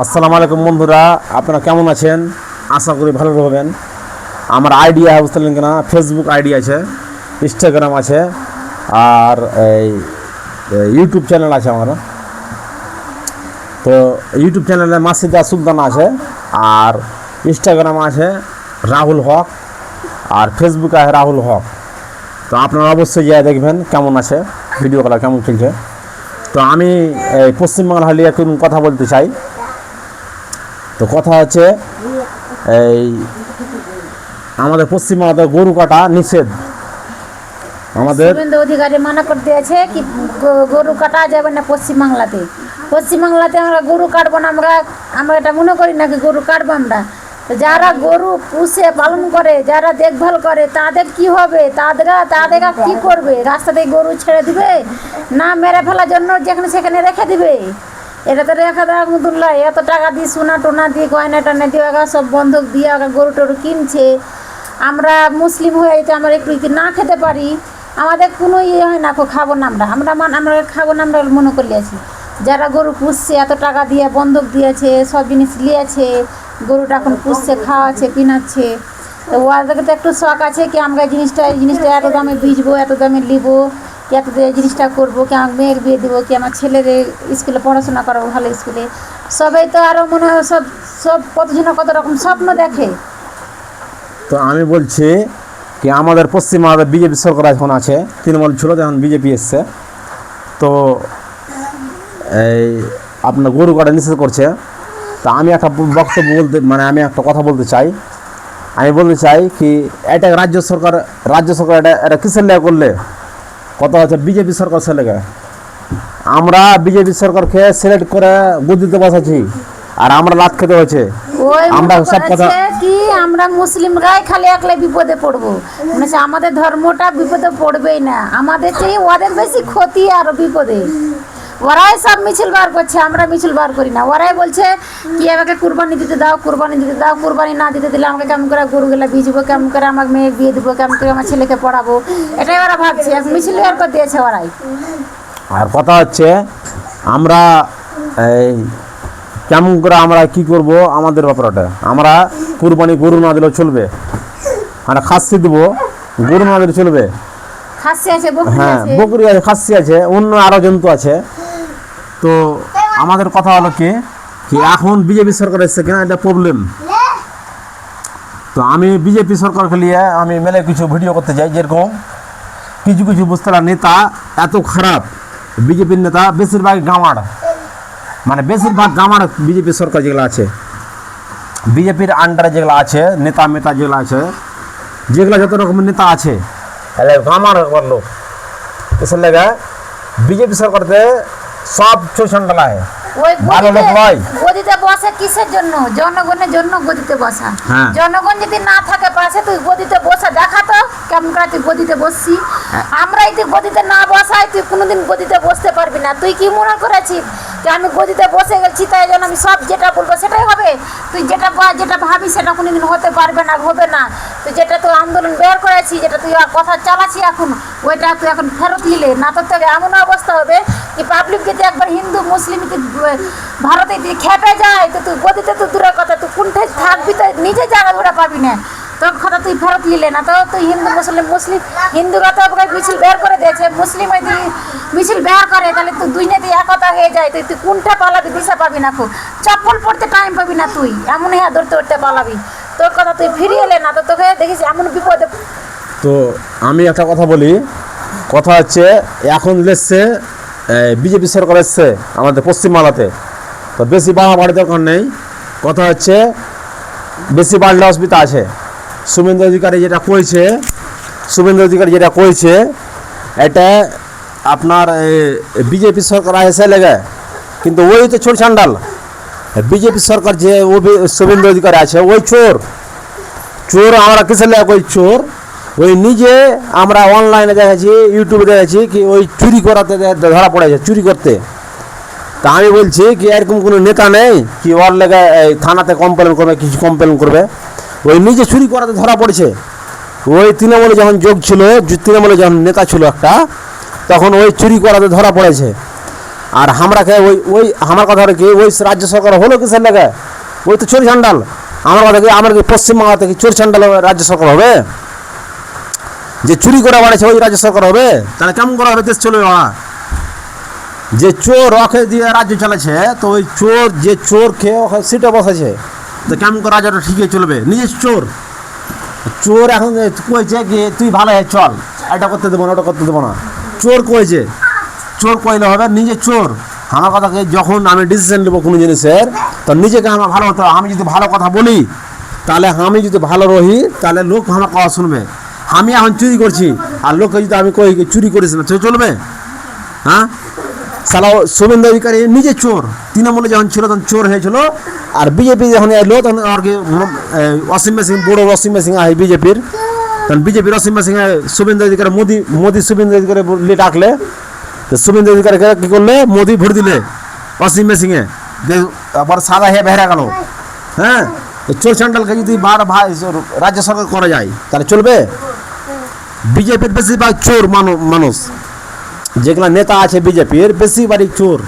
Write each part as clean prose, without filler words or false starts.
আসসালামু আলাইকুম বন্ধুরা, আপনারা কেমন আছেন? আশা করি ভালো রবেন। আমার আইডিয়া বুঝলেন কিনা, ফেসবুক আইডি আছে, ইনস্টাগ্রাম আছে, আর এই ইউটিউব চ্যানেল আছে আমার। তো ইউটিউব চ্যানেলে মাসিদা সুলতানা আছে, আর ইনস্টাগ্রাম আছে রাহুল হক, আর ফেসবুকে আছে রাহুল হক। তো আপনারা অবশ্যই গিয়ে দেখবেন কেমন আছে, ভিডিওগুলো কেমন চলছে। তো আমি এই পশ্চিমবাংলা হলে একটু কথা বলতে চাই। তো কথা হচ্ছে এই আমাদের পশ্চিমবাংলাতে গরু কাটা নিষেধ। আমাদের শুভেন্দু অধিকারী মানা করে দিয়েছে কি গরু কাটা যাবে না পশ্চিমবাংলাতে। পশ্চিমবাংলাতে আমরা গরু কাটবো না, আমরা এটা মনে করি না কি গরু কাটবো আমরা। তো যারা গরু পুষে পালন করে, যারা দেখভাল করে, তাদের কি হবে? তাদেরকে কি করবে? রাস্তাতে গরু ছেড়ে দিবে না মেরে ফেলার জন্য যেখানে সেখানে রেখে দিবে? এটা তো রেখা দেওয়ার মতন নয়। এত টাকা দিয়ে সোনা টোনা দিয়ে গয়না টয়না দিয়ে সব বন্ধক দিয়ে গরু টরু কিনছে। আমরা মুসলিম হয়ে তো আমরা একটু না খেতে পারি, আমাদের কোনো ইয়ে হয় না, খাবো না আমরা খাবো না, আমরা মনে করলে আছি। যারা গরু পুষছে, এত টাকা দিয়ে বন্ধক দিয়েছে, সব জিনিস নিয়েছে, গরুটা এখন পুষছে, খাওয়াচ্ছে, পিনাচ্ছে, তো ওদেরকে তো একটু শখ আছে কি আমরা এই জিনিসটা এত দামে বেচবো, এত দামে নিবো, কি এত এই জিনিসটা করবো, কি আমার মেয়ের বিয়ে দেবো, কি আমার ছেলের স্কুলে পড়াশোনা করাবো ভালো স্কুলে। সবাই তো আরও মনে হয় সব কতজনা কত রকম স্বপ্ন দেখে। তো আমি বলছি কি আমাদের পশ্চিমবাংলাতে বিজেপি সরকার এখন আছে, তৃণমূল ছিল, এখন বিজেপি এসছে। তো এই আপনার গরু কাটা নিষেধ করছে। তা আমি একটা বক্তব্য আমি একটা কথা বলতে চাই। আমি বলতে চাই কি এটা রাজ্য সরকার এটা কিসের লেগে করলে? কথা হচ্ছে বিজেপি সরকার ছেলেকে। আমরা বিজেপি সরকারকে সিলেক্ট করে গদিতে বসাচ্ছি, আর আমরা লাত খেতে হয়েছে। আমরা সব কথা কি আমরা মুসলিমরাই খালি একলা বিপদে পড়বো, মানে আমাদের ধর্মটা বিপদে পড়বেই না, আমাদের চেয়ে ওদের বেশি ক্ষতি আর বিপদে। ওরাই সব মিছিল বার করছে, আমরা মিছিল বার করি না। ওরাই বলছে কি আমাকে কুরবানি দিতে দাও, কুরবানি না দিতে দিলে আমাকে কেমন করে গরুগুলা বিজবো, কেমন করে আমার মেয়ে বিয়ে দেবো, কেমন করে আমার ছেলেকে পড়াবো, এটাই ওরা ভাবছে। মিছিল বার করে দিয়েছে ওরাই। আর কথা হচ্ছে আমরা এই কেমন করে আমরা কি করব, আমাদের ব্যাপারটা। আমরা কুরবানি গরু না দিলেও চলবে, আমরা খাসি দেবো, গরু না দিলে চলবে। খাসি আছে, হ্যাঁ, বকরি আছে, খাসি আছে, অন্য আরও জন্তু আছে। তো আমাদের কথা হলো কি এখন বিজেপি সরকার এসছে কিনা, এটা প্রবলেম। তো আমি বিজেপি সরকারকে নিয়ে আমি মেলে কিছু ভিডিও করতে চাই। যেরকম কিছু বুঝতে নেতা এত খারাপ, বিজেপির নেতা বেশিরভাগ গাঁমার, মানে বেশিরভাগ গাঁমার বিজেপি সরকার যেগুলো আছে, বিজেপির আন্ডারে যেগুলো আছে নেতা যেগুলো আছে, যেগুলো যত রকমের নেতা আছে গাঁমার লোক। এসে লেগে বিজেপি সরকারতে সব চোষণডালা হয়, ভালো লোক নয়। গদিতে বসে কিসের জন্য? জনগণের জন্য গদিতে বসা। জনগণ যদি না থাকে পাশে, তুই গদিতে বসা দেখা তো কেমন করে তুই গদিতে বসছি। আমরাই তুই গদিতে না বসাই তুই কোনোদিন গদিতে বসতে পারবি না। তুই কি মনে করেছিস যে আমি গদিতে বসে গেছি তাই জন্য আমি সব যেটা বলবো সেটাই হবে? তুই যেটা ভাবি সেটা কোনোদিন হতে পারবে না, হবে না। তুই যেটা তুই আন্দোলন বের করেছি, যেটা তুই কথা চালাচ্ছি এখন, ওইটা তুই এখন ফেরত নিলে না, তোর থেকে এমন অবস্থা হবে কি পাবলিক যদি একবার হিন্দু মুসলিম ভারতে খেপে যায়, তো তুই গদিতে তো দূরের কথা, তুই কোনটা থাকবি তো নিজে জায়গা ধরে পাবি না। তোর কথা তুই ফেরত নিলে না, তো তুই মুসলিম হিন্দুরা তো মিছিল বের করে দিয়েছে, মুসলিম যদি মিছিল বের করে তাহলে তুই দুই নেতি একতা হয়ে যায়, তুই কোনটা পালাবি দিশা পাবি না, খুব চপ্পল পড়তে টাইম পাবি না, তুই এমন ধরতে পালাবি। তোর কথা তুই ফিরিয়ে এলে না, তো তোকে দেখিস এমন বিপদে। তো আমি একটা কথা বলি, কথা হচ্ছে এখন এসছে বিজেপি সরকার এসছে আমাদের পশ্চিমবাংলাতে। তো বেশি বাড়াবাড়ি দরকার নেই। কথা হচ্ছে বেশি বাড়লে অসুবিধা আছে। শুভেন্দু অধিকারী যেটা কইছে এটা আপনার বিজেপি সরকার এসে লেগে, কিন্তু ওই তো চোর চান্ডাল। বিজেপি সরকার যে শুভেন্দু অধিকারী আছে ওই চোর। আমরা কিসের লেগে ওই চোর? ওই নিজে আমরা অনলাইনে দেখেছি, ইউটিউবে দেখেছি কি ওই চুরি করাতে ধরা পড়েছে, চুরি করতে। তা আমি বলছি কি এরকম কোনো নেতা নেই কি ওর লেগে থানাতে কমপ্লেন করবে। ওই নিজে চুরি করাতে ধরা পড়েছে। ওই তৃণমূলে যখন তৃণমূলে যখন নেতা ছিল একটা, তখন ওই চুরি করাতে ধরা পড়েছে। আর আমরাকে ওই ওই আমার কথা হলো কি ওই রাজ্য সরকার হলো কিসের লেগে? ওই তো চোর চান্ডাল। আমার কথা কি আমার কি পশ্চিমবাংলা থেকে চোর চান্ডাল রাজ্য সরকার হবে? যে চুরি করে বাড়াচ্ছে ওই রাজ্য সরকার হবে? তাহলে কেমন করে হবে দেশ চলবে? যে চোর ওকে দিয়ে রাজ্য চালাচ্ছে, তো ওই চোর যে চোর খেয়ে ওকে সিটে বসেছে, তো কেমন করে রাজ্যটা ঠিকই চলবে? নিজে চোর চোর এখন কয়েছে কি তুই ভালো হয়ে চল, এটা করতে দেবো না ওটা করতে দেবো না। চোর কয়েছে, চোর কইলে হবে নিজে চোর। আমার কথা কি যখন আমি ডিসিশন নেবো কোনো জিনিসের, তো নিজেকে আমার ভালো হতে হবে। আমি যদি ভালো কথা বলি, তাহলে আমি যদি ভালো রহি, তাহলে লোক আমার কথা শুনবে। আমি এখন চুরি করছি আর লোককে যদি আমি কই চুরি করিস না, তো চলবে? হ্যাঁ, সালা শুভেন্দু অধিকারী নিজে চোর। তৃণমূলে যখন ছিল তখন চোর হয়েছিল, আর বিজেপি যখন এলো তখন আর কি অসীম সিং, বড় অসীম সিং আহে বিজেপির, তখন বিজেপির অসীম সিং শুভেন্দু অধিকারী মোদি শুভেন্দু অধিকারী বলে ডাকলে, তো শুভেন্দু অধিকারীকে কী করলে? মোদি ভোট দিলে অসীম সিংয়ে, আবার সাদা হয়ে বেহরা গেল। হ্যাঁ, চোর চান্ডালকে যদি রাজ্য সরকার করা যায় তাহলে চলবে? বিজেপির বেশিরভাগ চোর মানুষ, যেগুলো নেতা আছে বিজেপির বেশিরভাগই চোর।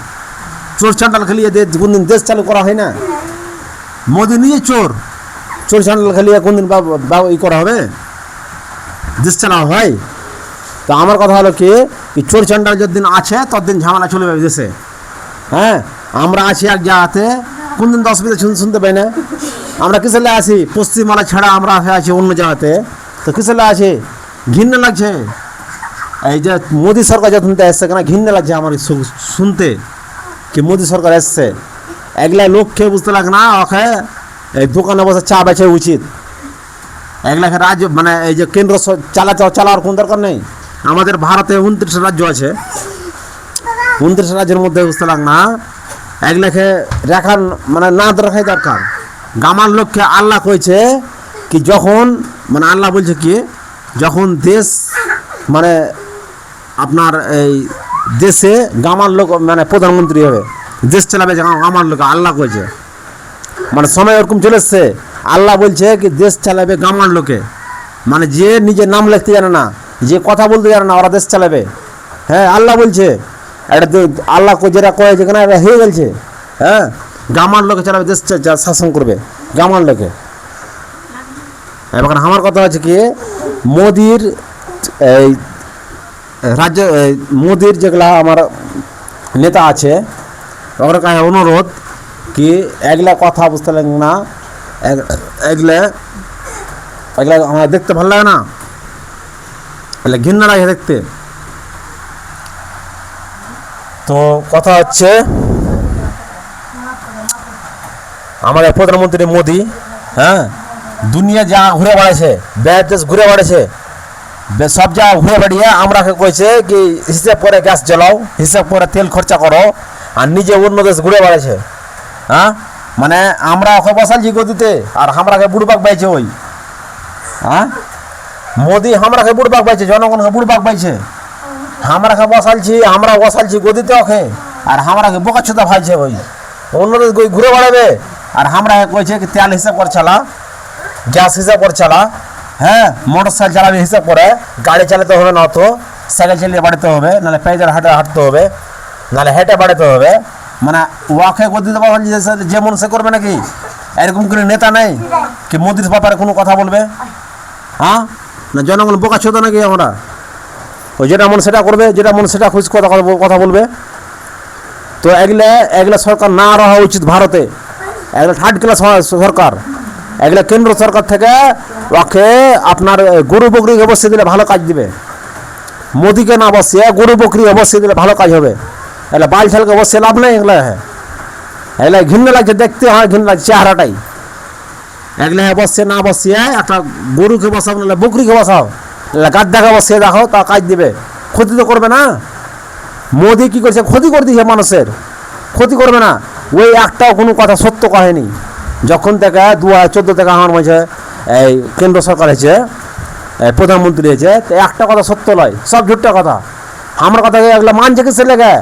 চোর চান্ডাল খেলিয়ে কোনদিন দেশ চালু করা হয় না। মোদি নিজে চোর, চোর চান্ডাল খেলিয়ে কোনদিন ই করা হবে? দেশ চালানো হয়? তো আমার কথা হলো কি চোর চান্ডাল যতদিন আছে ততদিন ঝামেলা চলবে দেশে। হ্যাঁ, আমরা আছি এক জায়গাতে, কোনদিন তো অসুবিধা শুনতে পাই না। আমরা কিসের লে আছি? পশ্চিমবাংলা ছাড়া আমরা আছি অন্য জায়গাতে, তো কিসের লে আছি? ঘৃণা লাগছে। এই যে মোদী সরকার যখন এসছে কেন ঘৃণা লাগছে আমার শুনতে কি মোদী সরকার এসছে। এগুলা লোককে বুঝতে লাগে না, ওকে এই দোকানে বসে চা বেচা উচিত। এগুলাকে রাজ্য মানে এই যে কেন্দ্র চালার কোনো দরকার নেই। আমাদের ভারতে 29 রাজ্য আছে, 29 রাজ্যের মধ্যে বুঝতে লাগ না, এগুলাকে রাখার মানে না রাখাই দরকার। গামার লোককে আল্লাহ কইছে কি যখন মানে আল্লাহ বলছে কি যখন দেশ মানে আপনার এই দেশে গামার লোক মানে প্রধানমন্ত্রী হবে, দেশ চালাবে গামার লোক, আল্লাহ কইছে। মানে সময় ওরকম চলে এসছে, আল্লাহ বলছে কি দেশ চালাবে গামার লোকে। মানে যে নিজের নাম লিখতে জানে না, যে কথা বলতে জানে না, ওরা দেশ চালাবে। হ্যাঁ, আল্লাহ বলছে এটা তো আল্লাহ যেটা কয়েছে কেনা এটা হয়ে গেছে। হ্যাঁ, গামার লোকে চালাবে, দেশ শাসন করবে গামার লোকে। এবার আমার কথা হচ্ছে কি মোদির এই রাজ্য মোদির যেগুলা আমার নেতা আছে ওর কাছে অনুরোধ কি এগুলা কথা বুঝতে লাগে না, এগুলা আমার দেখতে ভালো লাগে না, এগুলা ঘৃণা লাগে দেখতে। তো কথা হচ্ছে আমাদের প্রধানমন্ত্রী মোদি, হ্যাঁ, দুনিয়া যা ঘুরে বেড়াচ্ছে, দেশ ঘুরে বেড়াচ্ছে, সব জায়গা ঘুরে বেড়িয়ে আমরাকে কইছে কি হিসাব করে গ্যাস জ্বালাও, হিসাব করে তেল খরচা করো, আর নিজে অন্য দেশ ঘুরে বেড়াচ্ছে। হ্যাঁ, মানে আমরা ওকে বসালছি গদিতে আর আমরাকে বুড়বাক পাইছে ওই। হ্যাঁ, মোদি আমরাকে বুড়বাক পাইছে, জনগণকে বুড়বাক পাইছে। আমরাকে বসালছি গদিতে ওকে, আর আমরাকে বোকাচ্ছুতা ভাইছে ওই। অন্য দেশ ঘুরে বেড়াবে আর আমরাকে কইছে কি তেল হিসাব করে চালা, গ্যাস হিসাব করে চালা। হ্যাঁ, মোটর সাইকেল চালাবে হিসাব করে, গাড়ি চালাতে হবে না, অত সাইকেল চালিয়ে বাড়াতে হবে, নাহলে পেঁয়াজের হাঁটতে হবে, নাহলে হেঁটে বাড়াতে হবে। মানে ওয়াকে গদিতে যেমন সে করবে নাকি? এরকম কোনো নেতা নেই কি মোদির ব্যাপারে কোনো কথা বলবে? হ্যাঁ, না জনগণ বোকা ছোট নাকি? আমরা ওই যেটা মন সেটা করবে, যেটা মন সেটা খুঁজ কথা বলবে। তো এগুলা সরকার না রাখা উচিত ভারতে। এগুলো থার্ড ক্লাস সরকার। এগুলো কেন্দ্র সরকার থেকে ওকে আপনার গরু বকরিকে বসিয়ে দিলে ভালো কাজ দিবে। মোদিকে না বসিয়ে গরু বকরিকে বসিয়ে দিলে ভালো কাজ হবে। এগুলো বাল ছালকে বসিয়ে লাভ নেই। এগুলো ঘৃণা লাগছে দেখতে, হয় ঘৃণা লাগছে চেহারাটাই। এগুলো বসিয়ে না বসিয়ে একটা গরুকে বসাও, নাহলে বকরিকে বসাও, গাদ্দাকে বসিয়ে দেখো, তা কাজ দিবে। ক্ষতি তো করবে না। মোদি কি করছে? ক্ষতি করে দিয়েছে মানুষের, ক্ষতি করবে না। ওই একটাও কোনো কথা সত্য কহেনি। যখন থেকে 2014 থেকে আমার মাঝে এই কেন্দ্র সরকার হয়েছে, প্রধানমন্ত্রী হয়েছে, তো একটা কথা সত্য নয়, সব ঝুট্টা কথা। আমার কথা এগুলো মানছে কিসের লেগে?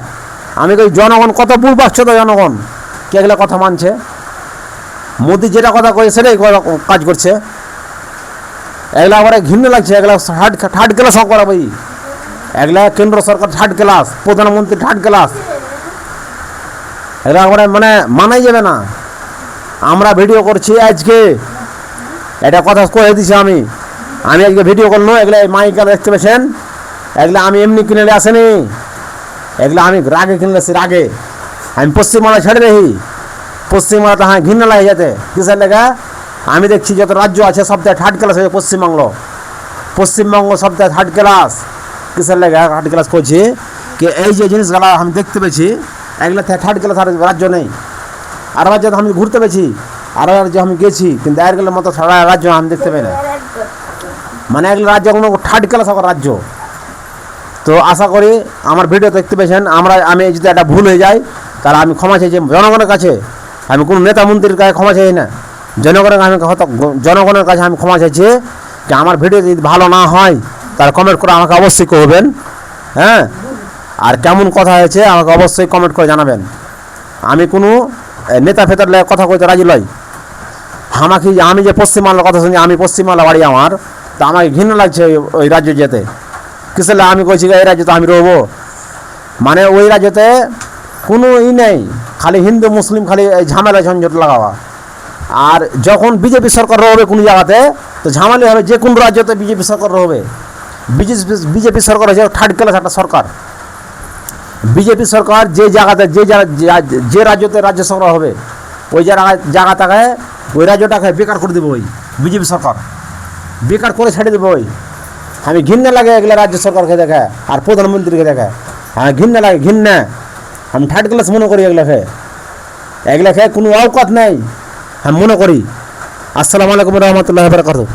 আমি কই জনগণ কত বুড়বাচ্ছ, তো জনগণ কে এগুলো কথা মানছে? মোদি যেটা কথা কয়ে সেটাই কাজ করছে। এগুলো আবার ঘৃণা লাগছে। এগুলো থার্ড ক্লাস সব করা বই। এগুলা কেন্দ্র সরকার থার্ড ক্লাস, প্রধানমন্ত্রী থার্ড ক্লাস। এগুলো আমরা মানে মানাই যাবে না। আমরা ভিডিও করছি আজকে, এটা কথা কয়ে দিছি আমি আজকে ভিডিও করলো। এগুলো মাইক দেখতে পেয়েছেন, এগুলো আমি এমনি কিনে আসেনি, এগুলো আমি রাগে কিনে আসছি, রাগে। আমি পশ্চিমবাংলা ছেড়ে দেখি, পশ্চিমবাংলাতে হ্যাঁ ঘৃণা লাগে যেতে। কিসের লেগা? আমি দেখছি যত রাজ্য আছে সবথেকে থার্ড ক্লাস হয়েছে পশ্চিমবঙ্গ সবথেকে থার্ড ক্লাস। কিসের লেগা থার্ড ক্লাস করছি? কি এই যে জিনিসগুলো আমি দেখতে পেয়েছি, এগুলো থার্ড ক্লাস আর রাজ্য নেই। আর রাজ্যে আমি ঘুরতে পেয়েছি, আর রাজ্যে আমি গেছি, কিন্তু এগুলোর মতো সারা রাজ্য আমি দেখতে পাই না। মানে এগুলো রাজ্য কোনো থার্ড ক্লাস আমার রাজ্য। তো আশা করি আমার ভিডিও দেখতে পেয়েছেন। আমি যদি একটা ভুল হয়ে যায় তাহলে আমি ক্ষমা চাইছি জনগণের কাছে। আমি কোনো নেতা মন্ত্রীর কাছে ক্ষমা চাই না, জনগণের কাছে আমি ক্ষমা চাইছি যে আমার ভিডিও যদি ভালো না হয় তাহলে কমেন্ট করে আমাকে অবশ্যই করবেন। হ্যাঁ, আর কেমন কথা হয়েছে আমাকে অবশ্যই কমেন্ট করে জানাবেন। আমি কোনো নেতা ফেতার কথা কইতে রাজি লই। আমি যে পশ্চিমবাংলার কথা শুনি, আমি পশ্চিমবাংলা বাড়ি আমার, তা আমাকে ঘৃণা লাগছে ওই রাজ্যে যেতে। কিসের আমি কইছি এই রাজ্যতে আমি রহবো? মানে ওই রাজ্যতে কোনো নেই, খালি হিন্দু মুসলিম খালি এই ঝামেলা ঝঞ্ঝট লাগাওয়া। আর যখন বিজেপি সরকার রহবে কোনো জায়গাতে, তো ঝামেলা হবে। যে কোনো রাজ্যতে বিজেপি সরকার রহবে। বিজেপি সরকার হচ্ছে থার্ড ক্লাস একটা সরকার। বিজেপি সরকার যে জায়গাতে যে রাজ্যতে রাজ্য সরকার হবে, ওই জায়গাটাকে ওই রাজ্যটাকে বেকার করে দেবে ওই বিজেপি সরকার, বেকার করে ছেড়ে দেবে ওই। আমি ঘৃণা লাগে এগুলো রাজ্য সরকারকে দেখে আর প্রধানমন্ত্রীকে দেখে। হ্যাঁ ঘৃণা লাগে, ঘৃণা। আমি থার্ড ক্লাস মনে করি এগুলোকে কোনো অবকাত নেই আমি মনে করি। আসসালামু আলাইকুম রহমতুল্লাহ বারাকাতুহু।